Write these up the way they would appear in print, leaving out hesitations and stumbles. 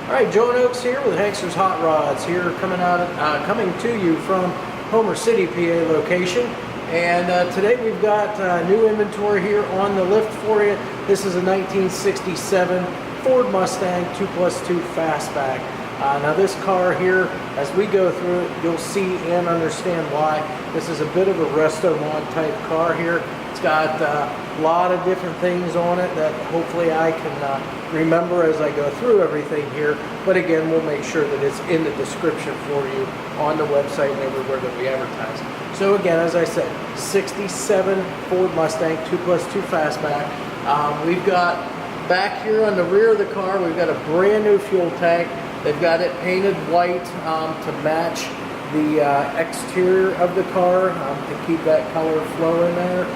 All right, Joe and Oaks here with HANKSTERS Hot Rods here, coming to you from Homer City, PA location. And today we've got new inventory here on the lift for you. This is a 1967 Ford Mustang 2+2 Fastback. Now this car here, as we go through it, you'll see and understand why. This is a bit of a resto-mod type car here. It's got a lot of different things on it that hopefully I can remember as I go through everything here. But again, we'll make sure that it's in the description for you on the website and everywhere that we advertise. So again, as I said, 67 Ford Mustang 2+2 Fastback. We've got back here on the rear of the car, we've got a brand new fuel tank. They've got it painted white to match the exterior of the car to keep that color flow in there.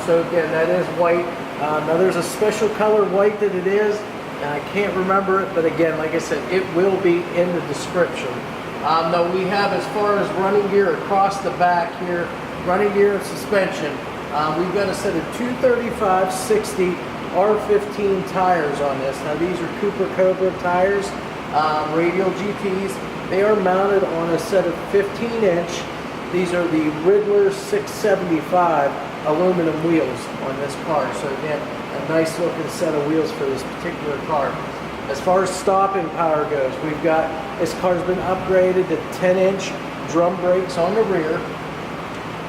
So again, that is white. Now there's a special color white that it is, and I can't remember it, but again, like I said, it will be in the description. Now we have, as far as running gear across the back here, running gear and suspension, we've got a set of 235/60 R15 tires on this. Now these are Cooper Cobra tires, radial GTs. They are mounted on a set of 15-inch. These are the Riddler 675 aluminum wheels on this car. So again, a nice looking set of wheels for this particular car. As far as stopping power goes, we've got, this car's been upgraded to 10-inch drum brakes on the rear.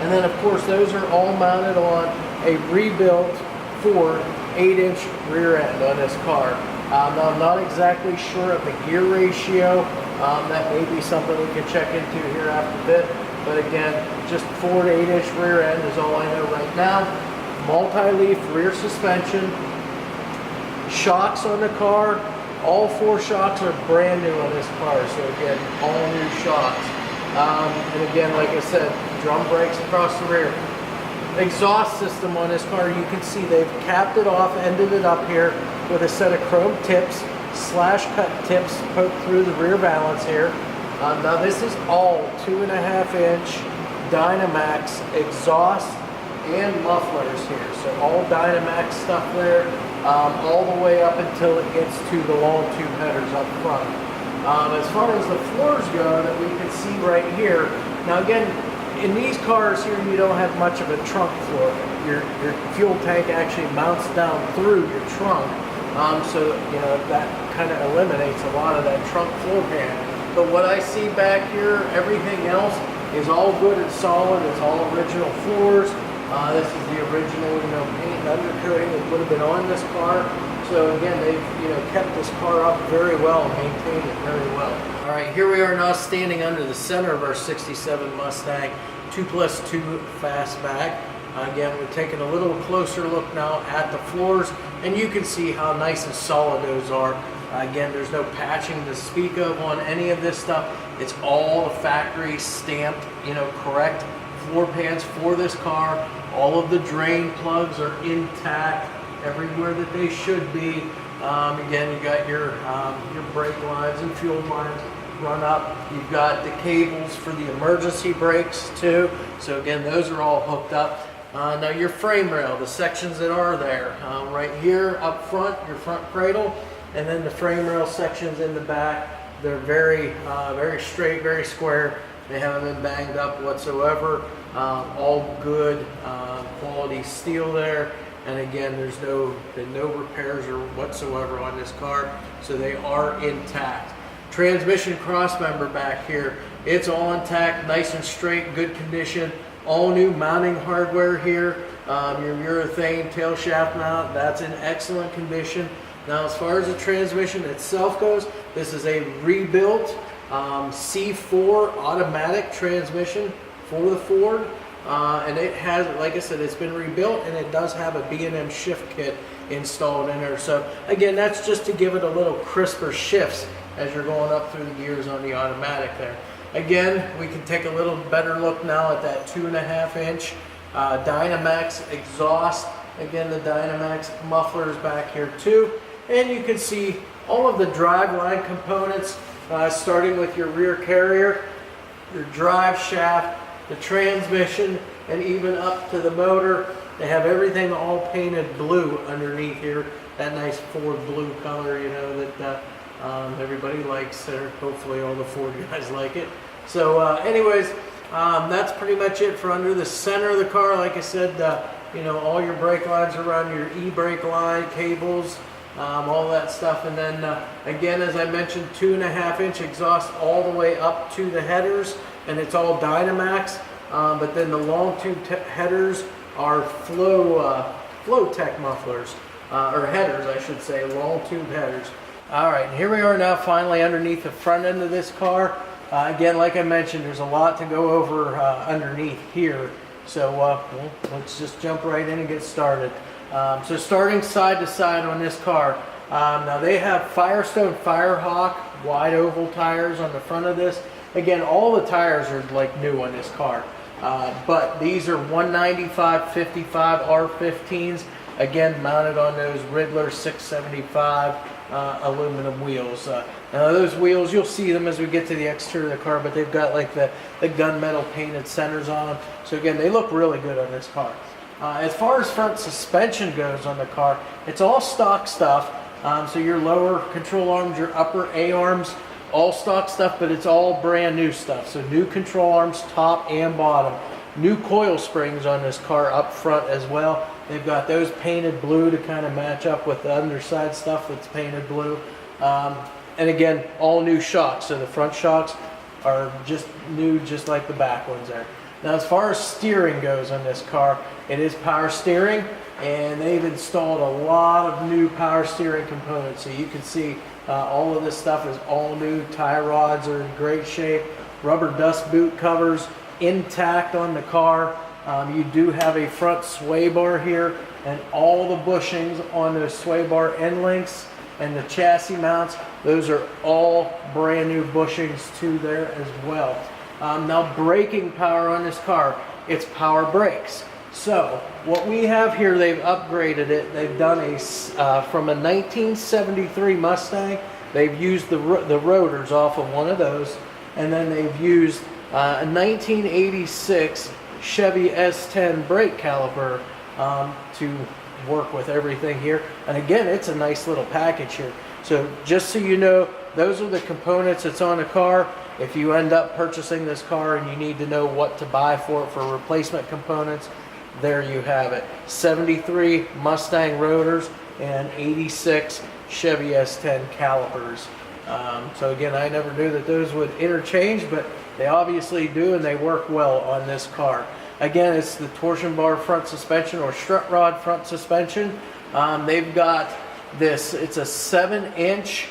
And then of course those are all mounted on a rebuilt Ford 8-inch rear end on this car. Now I'm not exactly sure of the gear ratio. That may be something we can check into here after a bit. But again, just Ford 8-inch rear end is all I know right now. Multi-leaf rear suspension. Shocks on the car. All 4 shocks are brand new on this car. So again, all new shocks. And again, like I said, drum brakes across the rear. Exhaust system on this car, you can see they've capped it off, ended it up here with a set of chrome tips, slash cut tips poked through the rear valance here. Now this is all 2.5-inch Dynamax exhaust and mufflers here. So all Dynamax stuff there, all the way up until it gets to the long tube headers up front. As far as the floors go that we can see right here, now again, in these cars here, you don't have much of a trunk floor. Your fuel tank actually mounts down through your trunk. So, you know, that kind of eliminates a lot of that trunk floor pan. But what I see back here, everything else is all good and solid. It's all original floors. This is the original, you know, paint and undercoating that would have been on this car. So again, they've, you know, kept this car up very well, maintained it very well. All right, here we are now standing under the center of our 67 Mustang 2+2 Fastback. Again, we're taking a little closer look now at the floors, and you can see how nice and solid those are. Again, there's no patching to speak of on any of this stuff. It's all the factory stamped, you know, correct floor pans for this car. All of the drain plugs are intact everywhere that they should be. Again, you got your brake lines and fuel lines run up. You've got the cables for the emergency brakes too. So again, those are all hooked up. Now your frame rail, the sections that are there, right here up front, your front cradle, and then the frame rail sections in the back, they're very straight, very square. They haven't been banged up whatsoever. All good quality steel there. And again, there's been no repairs or whatsoever on this car, so they are intact. Transmission cross member back here, it's all intact, nice and straight, good condition. All new mounting hardware here. Your urethane tail shaft mount, that's in excellent condition. Now as far as the transmission itself goes, this is a rebuilt C4 automatic transmission for the Ford. And it has, like I said, it's been rebuilt, and it does have a B&M shift kit installed in there. So again, that's just to give it a little crisper shifts as you're going up through the gears on the automatic there. Again, we can take a little better look now at that 2.5-inch Dynamax exhaust. Again, the Dynamax mufflers back here too. And you can see all of the driveline components, starting with your rear carrier, your drive shaft, the transmission, and even up to the motor. They have everything all painted blue underneath here. That nice Ford blue color, you know, that Everybody likes it. Hopefully all the Ford guys like it. So anyways, that's pretty much it for under the center of the car. Like I said, all your brake lines are around your e-brake line, cables, all that stuff. And then again, as I mentioned, 2.5-inch exhaust all the way up to the headers, and it's all Dynamax. But then the long tube headers are Flow-Tech mufflers, or headers I should say, long tube headers. Alright, and here we are now finally underneath the front end of this car. Again, like I mentioned, there's a lot to go over underneath here. So let's just jump right in and get started. So starting side to side on this car, now they have Firestone Firehawk wide oval tires on the front of this. Again, all the tires are like new on this car. But these are 195/55 R15s, again mounted on those Riddler 675 aluminum wheels. Now those wheels, you'll see them as we get to the exterior of the car, but they've got like the gunmetal painted centers on them. So again, they look really good on this car. As far as front suspension goes on the car, it's all stock stuff. So your lower control arms, your upper A-arms, all stock stuff, but it's all brand new stuff. So new control arms, top and bottom. New coil springs on this car up front as well. They've got those painted blue to kind of match up with the underside stuff that's painted blue. And again, all new shocks. So the front shocks are just new, just like the back ones there. Now as far as steering goes on this car, it is power steering, and they've installed a lot of new power steering components. So you can see all of this stuff is all new. Tie rods are in great shape. Rubber dust boot covers intact on the car. You do have a front sway bar here, and all the bushings on those sway bar end links and the chassis mounts, those are all brand new bushings to there as well. Now braking power on this car, it's power brakes. So what we have here, they've upgraded it. They've done from a 1973 Mustang, they've used the rotors off of one of those, and then they've used a 1986 Chevy S10 brake caliper to work with everything here. And again, it's a nice little package here. So just so you know, those are the components that's on the car. If you end up purchasing this car and you need to know what to buy for it for replacement components, there you have it. 73 Mustang rotors and 86 Chevy S10 calipers. So again, I never knew that those would interchange, but they obviously do, and they work well on this car. Again, it's the torsion bar front suspension, or strut rod front suspension. They've got this, it's a 7-inch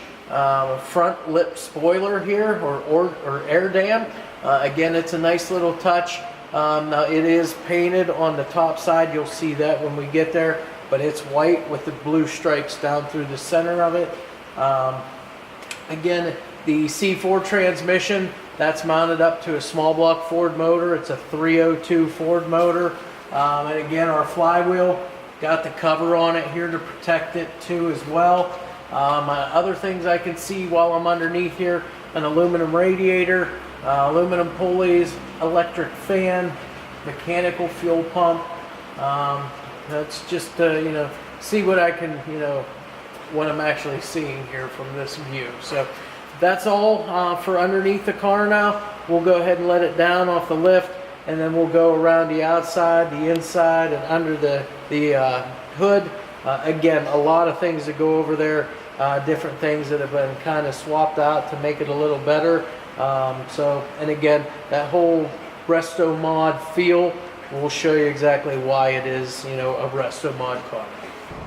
front lip spoiler here, or air dam. Again, it's a nice little touch. Now it is painted on the top side. You'll see that when we get there, but it's white with the blue stripes down through the center of it. Again, the C4 transmission, that's mounted up to a small block Ford motor. It's a 302 Ford motor. And again, our flywheel got the cover on it here to protect it too as well. Other things I can see while I'm underneath here, an aluminum radiator, aluminum pulleys, electric fan, mechanical fuel pump. That's just see what I can, what I'm actually seeing here from this view. So that's all for underneath the car now. We'll go ahead and let it down off the lift, and then we'll go around the outside, the inside, and under the hood. Again, a lot of things that go over there, different things that have been kind of swapped out to make it a little better. And again, that whole Resto Mod feel, we'll show you exactly why it is, a Resto Mod car.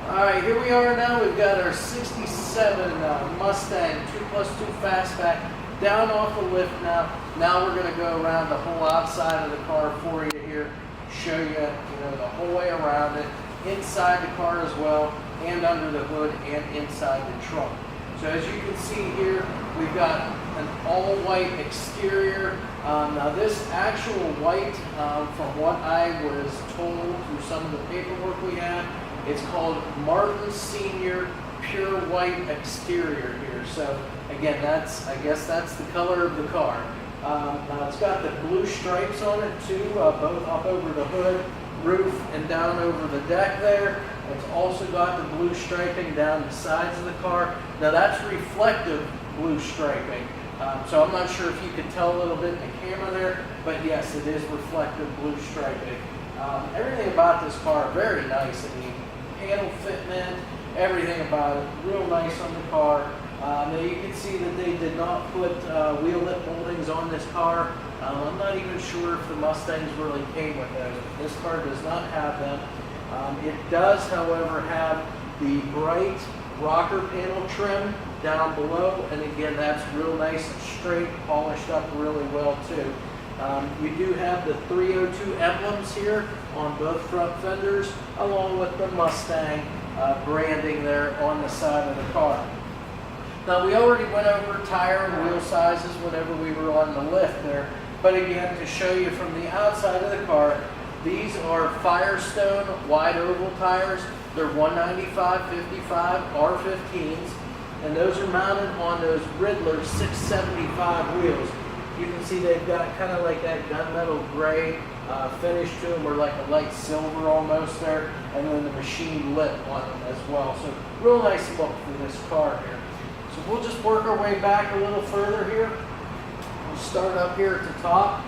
Alright, here we are now. We've got our 67 Mustang 2+2 Fastback down off the lift now. Now we're going to go around the whole outside of the car for you here, show you, the whole way around it, inside the car as well, and under the hood and inside the trunk. So as you can see here, we've got an all-white exterior. Now this actual white, from what I was told through some of the paperwork we have, it's called Martin Senior Pure White Exterior here. So again, I guess that's the color of the car. Now it's got the blue stripes on it too, both up over the hood, roof, and down over the deck there. It's also got the blue striping down the sides of the car. Now that's reflective blue striping. So I'm not sure if you can tell a little bit in the camera there, but yes, it is reflective blue striping. Everything about this car, very nice. I mean, panel fitment, everything about it, real nice on the car. Now you can see that they did not put wheel lip moldings on this car. I'm not even sure if the Mustangs really came with those. This car does not have them. It does, however, have the bright rocker panel trim down below, and again, that's real nice and straight, polished up really well too. You do have the 302 emblems here on both front fenders, along with the Mustang branding there on the side of the car. Now, we already went over tire and wheel sizes whenever we were on the lift there, but again, to show you from the outside of the car, these are Firestone wide oval tires. They're 195/55 R15s, and those are mounted on those Riddler 675 wheels. You can see they've got kind of like that gunmetal gray finish to them, or like a light silver almost there, and then the machined lip on them as well. So real nice look for this car here. So we'll just work our way back a little further here. We'll start up here at the top.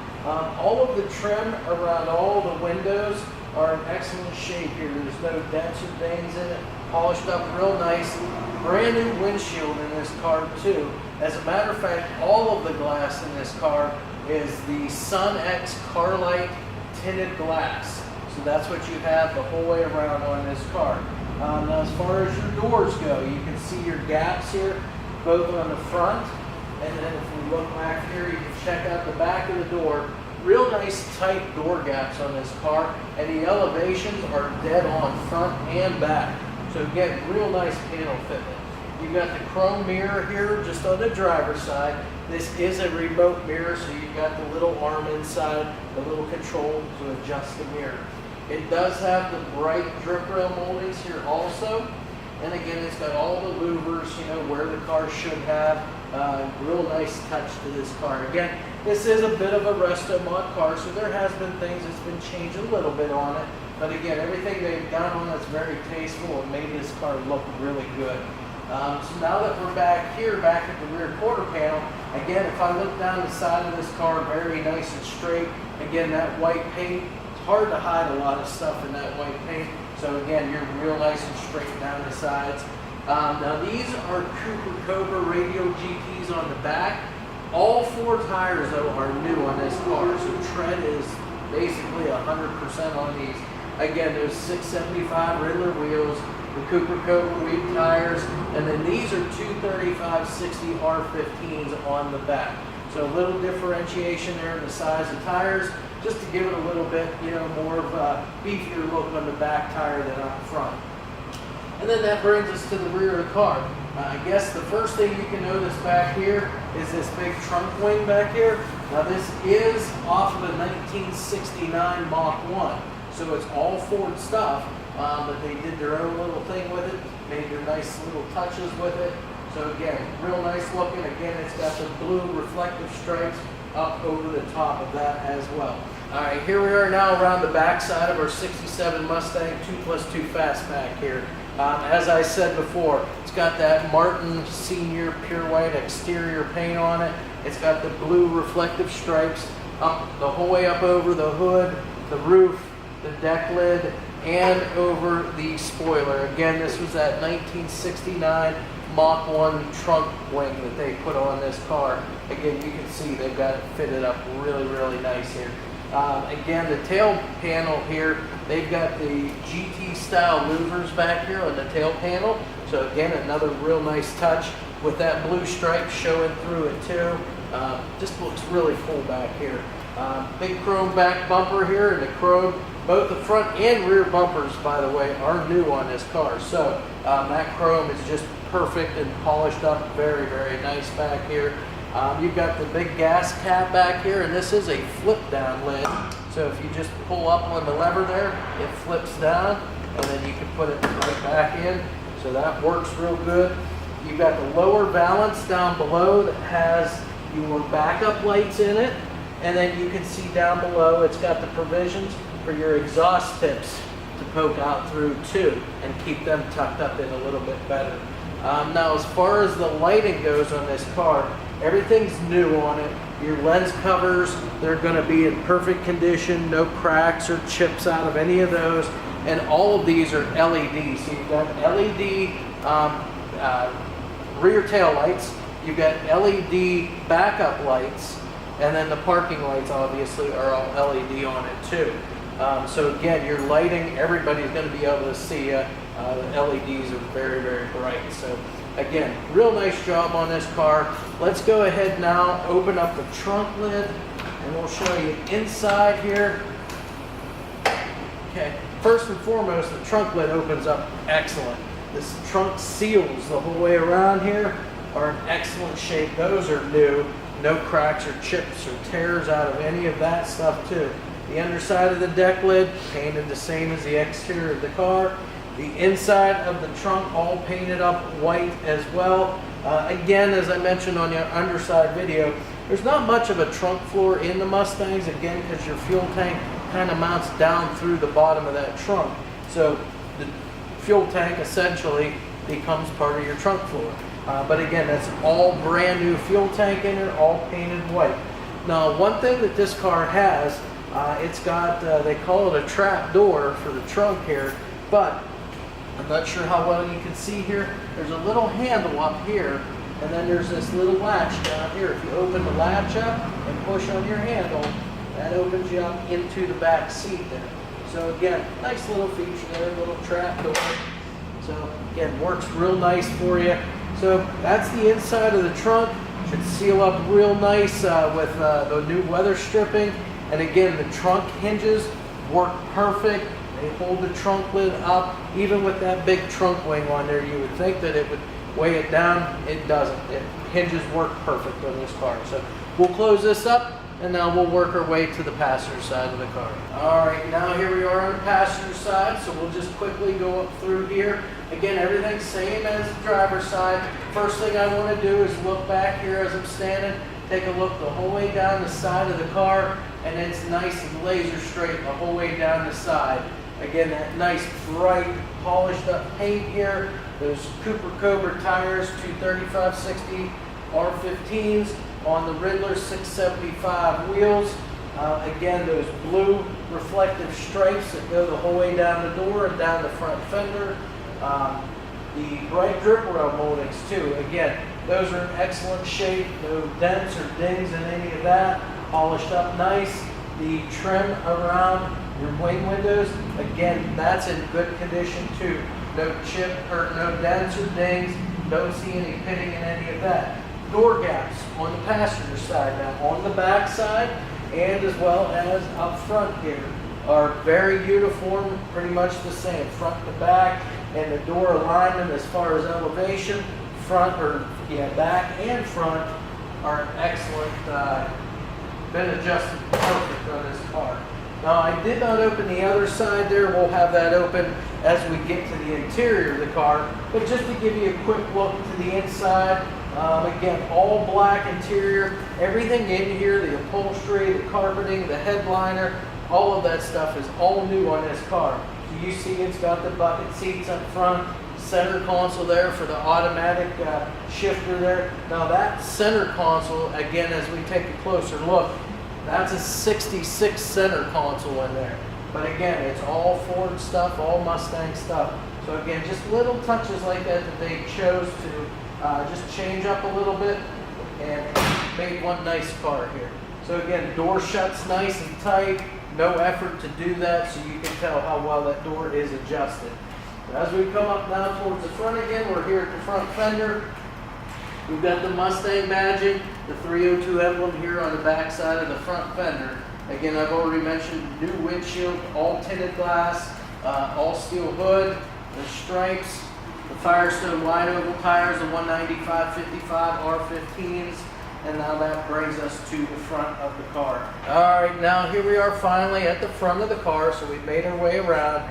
All of the trim around all the windows are in excellent shape here. There's no dents or dings in it. Polished up real nice. Brand new windshield in this car too. As a matter of fact, all of the glass in this car is the Sun X Carlite tinted glass. So that's what you have the whole way around on this car. Now as far as your doors go, you can see your gaps here, both on the front, and then if we look back here, you can check out the back of the door. Real nice tight door gaps on this car, and the elevations are dead on front and back. So again, real nice panel fitment. You've got the chrome mirror here just on the driver's side. This is a remote mirror, so you've got the little arm inside, the little control to adjust the mirror. It does have the bright drip rail moldings here also. And again, it's got all the louvers, you know, where the car should have. Real nice touch to this car. Again, this is a bit of a resto mod car, so there has been things that's been changed a little bit on it. But again, everything they've done on it's very tasteful and made this car look really good. So now that we're back here, back at the rear quarter panel, again, if I look down the side of this car, very nice and straight. Again, that white paint, it's hard to hide a lot of stuff in that white paint. So again, you're real nice and straight down the sides. Now these are Cooper Cobra Radial GTs on the back. All four tires though are new on this car, so tread is basically 100% on these. Again, there's 675 Riddler wheels, the Cooper Cobra wheel tires, and then these are 235/60 R15s on the back. So a little differentiation there in the size of tires, just to give it a little bit, you know, more of a beefier look on the back tire than up front. And then that brings us to the rear of the car. I guess the first thing you can notice back here is this big trunk wing back here. Now this is off of a 1969 Mach 1, so it's all Ford stuff, but they did their own little thing with it, made their nice little touches with it. So again, real nice looking. Again, it's got the blue reflective stripes up over the top of that as well. All right, here we are now around the back side of our 67 Mustang 2+2 Fastback here. As I said before, it's got that Martin Senior Pure White exterior paint on it. It's got the blue reflective stripes up the whole way up over the hood, the roof, the deck lid, and over the spoiler. Again, this was that 1969 Mach 1 trunk wing that they put on this car. Again, you can see they've got it fitted up really, really nice here. Again, the tail panel here, they've got the GT style louvers back here on the tail panel. So again, another real nice touch with that blue stripe showing through it too. Just looks really cool back here. Big chrome back bumper here, and the chrome, both the front and rear bumpers, by the way, are new on this car. So that chrome is just perfect and polished up, very, very nice back here. You've got the big gas cap back here, and this is a flip down lid. So if you just pull up on the lever there, it flips down, and then you can put it right back in. So that works real good. You've got the lower valance down below that has your backup lights in it. And then you can see down below, it's got the provisions for your exhaust tips. to poke out through too and keep them tucked up in a little bit better. Now as far as the lighting goes on this car, everything's new on it. Your lens covers, they're going to be in perfect condition, no cracks or chips out of any of those, and all of these are LED. So you've got LED rear tail lights, you've got LED backup lights, and then the parking lights obviously are all LED on it too. So again, your lighting, everybody's going to be able to see you. The LEDs are very, very bright. So again, real nice job on this car. Let's go ahead now, open up the trunk lid, and we'll show you inside here. Okay, first and foremost, the trunk lid opens up excellent. This trunk seals the whole way around here are in excellent shape. Those are new. No cracks or chips or tears out of any of that stuff too. The underside of the deck lid, painted the same as the exterior of the car. The inside of the trunk, all painted up white as well. Again, as I mentioned on your underside video, there's not much of a trunk floor in the Mustangs, again, because your fuel tank kind of mounts down through the bottom of that trunk. So the fuel tank essentially becomes part of your trunk floor. But again, that's all brand new fuel tank in it, all painted white. Now, one thing that this car has, it's got, they call it a trap door for the trunk here, but I'm not sure how well you can see here. There's a little handle up here, and then there's this little latch down here. If you open the latch up and push on your handle, that opens you up into the back seat there. So again, nice little feature there, little trap door. So again, works real nice for you. So that's the inside of the trunk. Should seal up real nice with the new weather stripping. And again, the trunk hinges work perfect. They hold the trunk lid up. Even with that big trunk wing on there, you would think that it would weigh it down. It doesn't. It hinges work perfect on this car. So we'll close this up, and now we'll work our way to the passenger side of the car. All right, now here we are on the passenger side, so we'll just quickly go up through here. Again, everything's same as the driver's side. First thing I want to do is look back here as I'm standing, take a look the whole way down the side of the car, and it's nice and laser straight the whole way down the side. Again, that nice, bright, polished up paint here. Those Cooper Cobra tires, 235/60 R15s on the Riddler 675 wheels. Again, those blue reflective stripes that go the whole way down the door and down the front fender. The bright drip rail moldings too. Again, those are in excellent shape. No dents or dings in any of that. Polished up nice. The trim around your wing windows, again, that's in good condition too. No chip or no dents or dings. Don't see any pitting in any of that. Door gaps on the passenger side now, on the back side and as well as up front here are very uniform, pretty much the same, front to back, and the door alignment as far as elevation, back and front are excellent, been adjusted perfect on this car. Now I did not open the other side there, we'll have that open as we get to the interior of the car, but just to give you a quick look to the inside, again, all black interior, everything in here, the upholstery, the carpeting, the headliner, all of that stuff is all new on this car. So you see it's got the bucket seats up front, center console there for the automatic shifter there. Now that center console, again, as we take a closer look, that's a 66 center console in there. But again, it's all Ford stuff, all Mustang stuff. So again, just little touches like that that they chose to just change up a little bit and made one nice car here. So again, door shuts nice and tight. No effort to do that, so you can tell how well that door is adjusted. As we come up now towards the front again, we're here at the front fender. We've got the Mustang badging, the 302 emblem here on the back side of the front fender. Again, I've already mentioned new windshield, all tinted glass, all steel hood, the stripes, the Firestone wide oval tires, the 195/55 R15s, and now that brings us to the front of the car. All right, now here we are finally at the front of the car, so we've made our way around.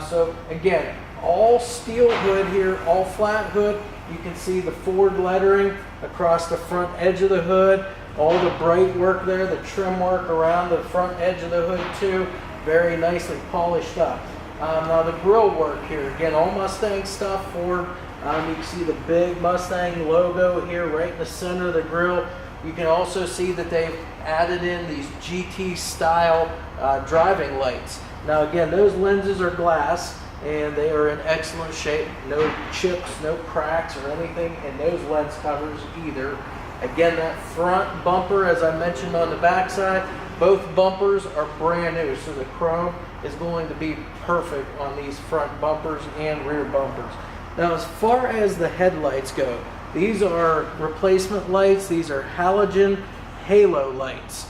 So again, all steel hood here, all flat hood. You can see the Ford lettering across the front edge of the hood, all the bright work there, the trim work around the front edge of the hood too, very nicely polished up. Now the grill work here, again, all Mustang stuff, Ford. You can see the big Mustang logo here right in the center of the grill. You can also see that they've added in these GT style driving lights. Now again, those lenses are glass and they are in excellent shape. No chips, no cracks or anything in those lens covers either. Again, that front bumper, as I mentioned on the back side, both bumpers are brand new, so the chrome is going to be perfect on these front bumpers and rear bumpers. Now, as far as the headlights go, these are replacement lights. These are halogen halo lights.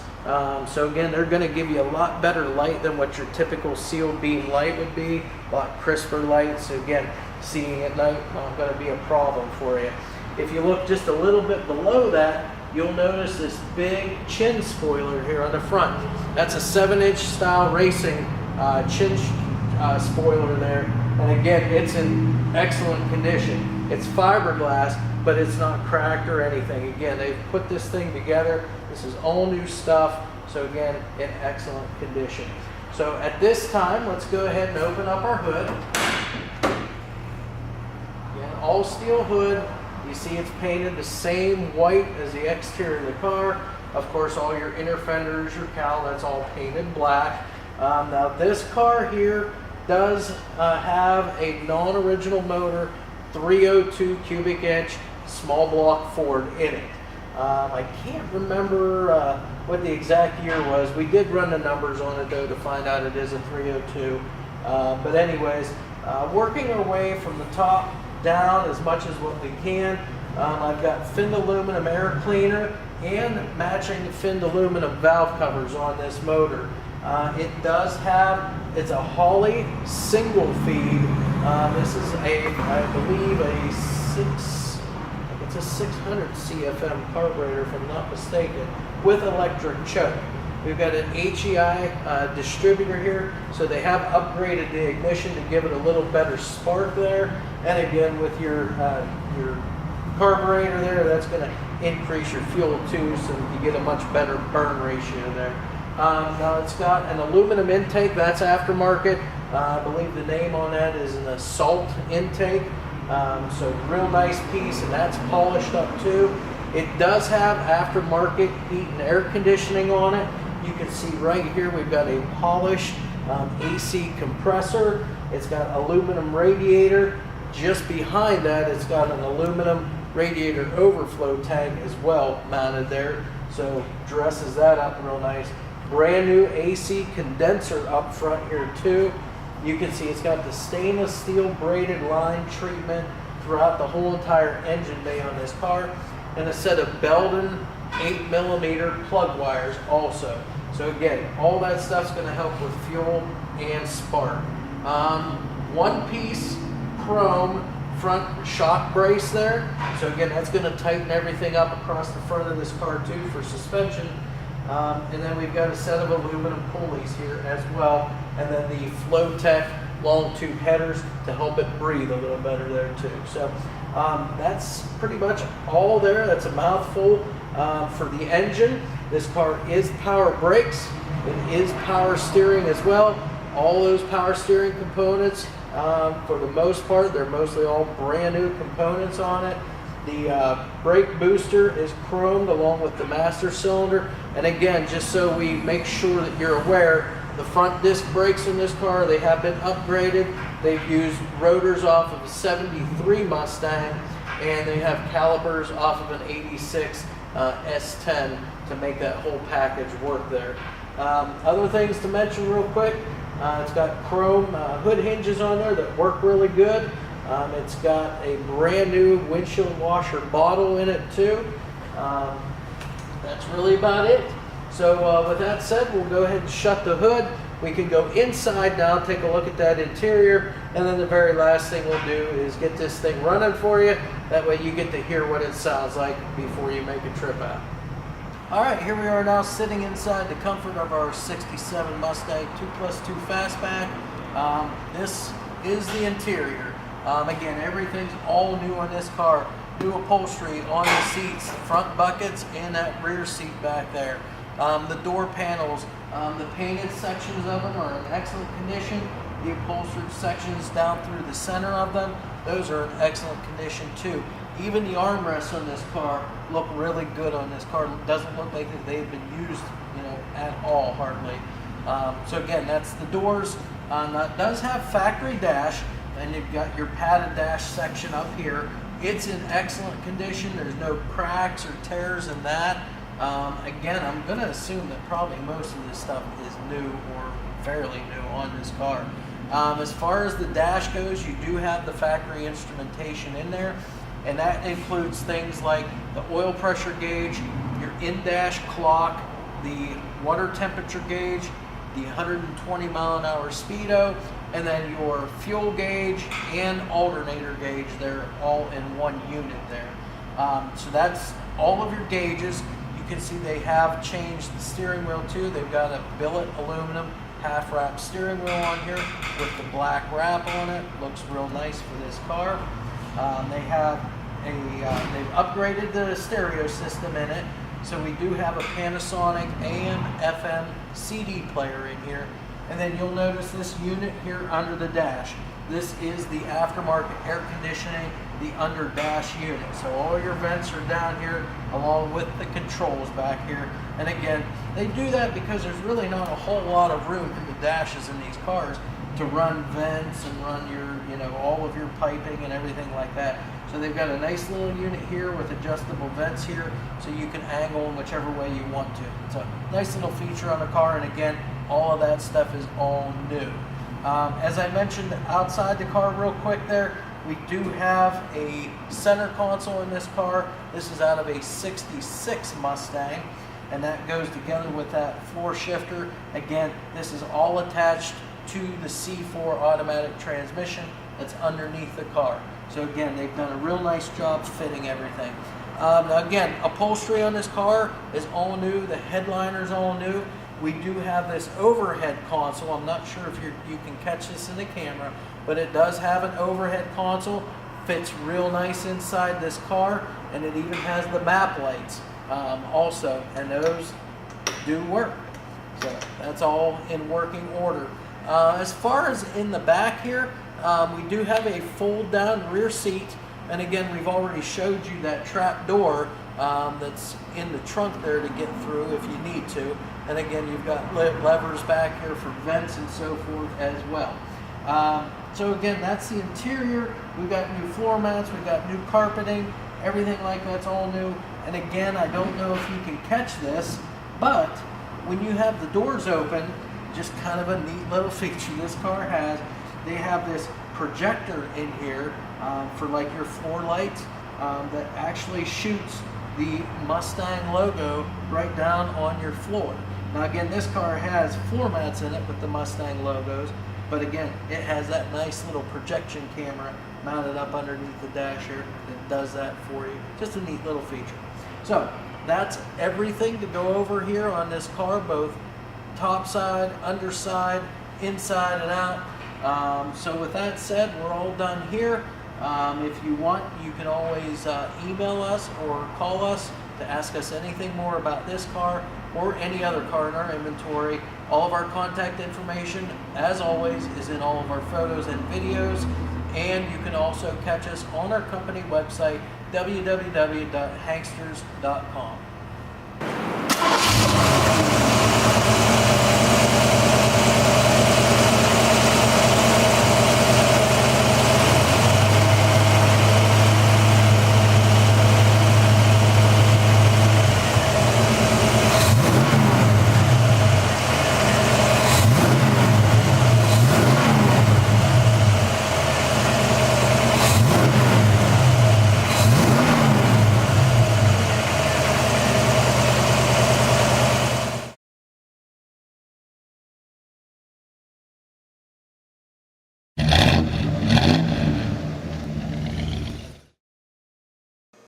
So again, they're going to give you a lot better light than what your typical sealed beam light would be. A lot crisper light. So again, seeing at night not going to be a problem for you. If you look just a little bit below that, you'll notice this big chin spoiler here on the front. That's a 7-inch style racing chin spoiler there. And again, it's in excellent condition. It's fiberglass, but it's not cracked or anything. Again, they've put this thing together. This is all new stuff. So again, in excellent condition. So at this time, let's go ahead and open up our hood. Again, all steel hood. You see it's painted the same white as the exterior of the car. Of course, all your inner fenders, your cowl, that's all painted black. Now this car here does have a non-original motor, 302 cubic inch small block Ford in it. I can't remember what the exact year was. We did run the numbers on it though to find out it is a 302. But anyways, working our way from the top down as much as what we can. I've got finned aluminum air cleaner and matching finned aluminum valve covers on this motor. It does have, it's a Holley single feed. This is I believe it's a 600 CFM carburetor if I'm not mistaken, with electric choke. We've got an HEI distributor here, so they have upgraded the ignition to give it a little better spark there. And again, with your carburetor there, that's going to increase your fuel too, so you get a much better burn ratio there. Now it's got an aluminum intake, that's aftermarket. I believe the name on that is an Assault intake. So real nice piece, and that's polished up too. It does have aftermarket heat and air conditioning on it. You can see right here we've got a polished AC compressor. It's got aluminum radiator. Just behind that, it's got an aluminum radiator overflow tank as well mounted there. So dresses that up real nice. Brand new AC condenser up front here too. You can see it's got the stainless steel braided line treatment throughout the whole entire engine bay on this car, and a set of Belden 8mm plug wires also. So again, all that stuff's going to help with fuel and spark. One piece chrome front shock brace there. So again, that's going to tighten everything up across the front of this car too for suspension. And then we've got a set of aluminum pulleys here as well. And then the Flowtech long tube headers to help it breathe a little better there too. So that's pretty much all there. That's a mouthful for the engine. This car is power brakes. It is power steering as well. All those power steering components, for the most part, they're mostly all brand new components on it. The brake booster is chromed along with the master cylinder. And again, just so we make sure that you're aware, the front disc brakes in this car, they have been upgraded. They've used rotors off of a 73 Mustang, and they have calipers off of an 86 S10 to make that whole package work there. Other things to mention real quick, it's got chrome hood hinges on there that work really good. It's got a brand new windshield washer bottle in it too. That's really about it. So with that said, we'll go ahead and shut the hood. We can go inside now, take a look at that interior, and then the very last thing we'll do is get this thing running for you. That way you get to hear what it sounds like before you make a trip out. All right, here we are now sitting inside the comfort of our 67 Mustang 2+2 Fastback. This is the interior. Again, everything's all new on this car. New upholstery on the seats, front buckets, and that rear seat back there. The door panels The painted sections of them are in excellent condition. The upholstered sections down through the center of them, those are in excellent condition too. Even the armrests on this car look really good on this car. It doesn't look like they've been used, at all, hardly. So again, that's the doors. That does have factory dash, and you've got your padded dash section up here. It's in excellent condition. There's no cracks or tears in that. Again, I'm going to assume that probably most of this stuff is new or fairly new on this car. As far as the dash goes, you do have the factory instrumentation in there, and that includes things like the oil pressure gauge, your in-dash clock, the water temperature gauge, the 120 mile an hour speedo, and then your fuel gauge and alternator gauge. They're all in one unit there. So that's all of your gauges. You can see they have changed the steering wheel too. They've got a billet aluminum half wrap steering wheel on here with the black wrap on it. Looks real nice for this car. They've upgraded the stereo system in it. So we do have a Panasonic AM, FM, CD player in here. And then you'll notice this unit here under the dash. This is the aftermarket air conditioning, the under dash unit. So all your vents are down here along with the controls back here. And again, they do that because there's really not a whole lot of room in the dashes in these cars to run vents and run your, all of your piping and everything like that. So they've got a nice little unit here with adjustable vents here, so you can angle them whichever way you want to. It's a nice little feature on the car, and again, all of that stuff is all new. As I mentioned outside the car real quick there, we do have a center console in this car. This is out of a 66 Mustang, and that goes together with that floor shifter. Again, this is all attached to the C4 automatic transmission that's underneath the car. So again, they've done a real nice job fitting everything. Now again, upholstery on this car is all new. The headliner's all new. We do have this overhead console. I'm not sure if you can catch this in the camera, but it does have an overhead console. Fits real nice inside this car, and it even has the map lights also, and those do work. So that's all in working order. As far as in the back here, we do have a fold down rear seat, and again, we've already showed you that trap door that's in the trunk there to get through if you need to. And again, you've got levers back here for vents and so forth as well. So again, that's the interior. We've got new floor mats, we've got new carpeting, everything like that's all new. And again, I don't know if you can catch this, but when you have the doors open, just kind of a neat little feature this car has, they have this projector in here for like your floor lights that actually shoots the Mustang logo right down on your floor. Now again, this car has floor mats in it with the Mustang logos, but again, it has that nice little projection camera mounted up underneath the dash here that does that for you. Just a neat little feature. So that's everything to go over here on this car, both top side, underside, inside and out. So with that said, we're all done here. If you want, you can always email us or call us to ask us anything more about this car or any other car in our inventory. All of our contact information, as always, is in all of our photos and videos, and you can also catch us on our company website, www.hanksters.com.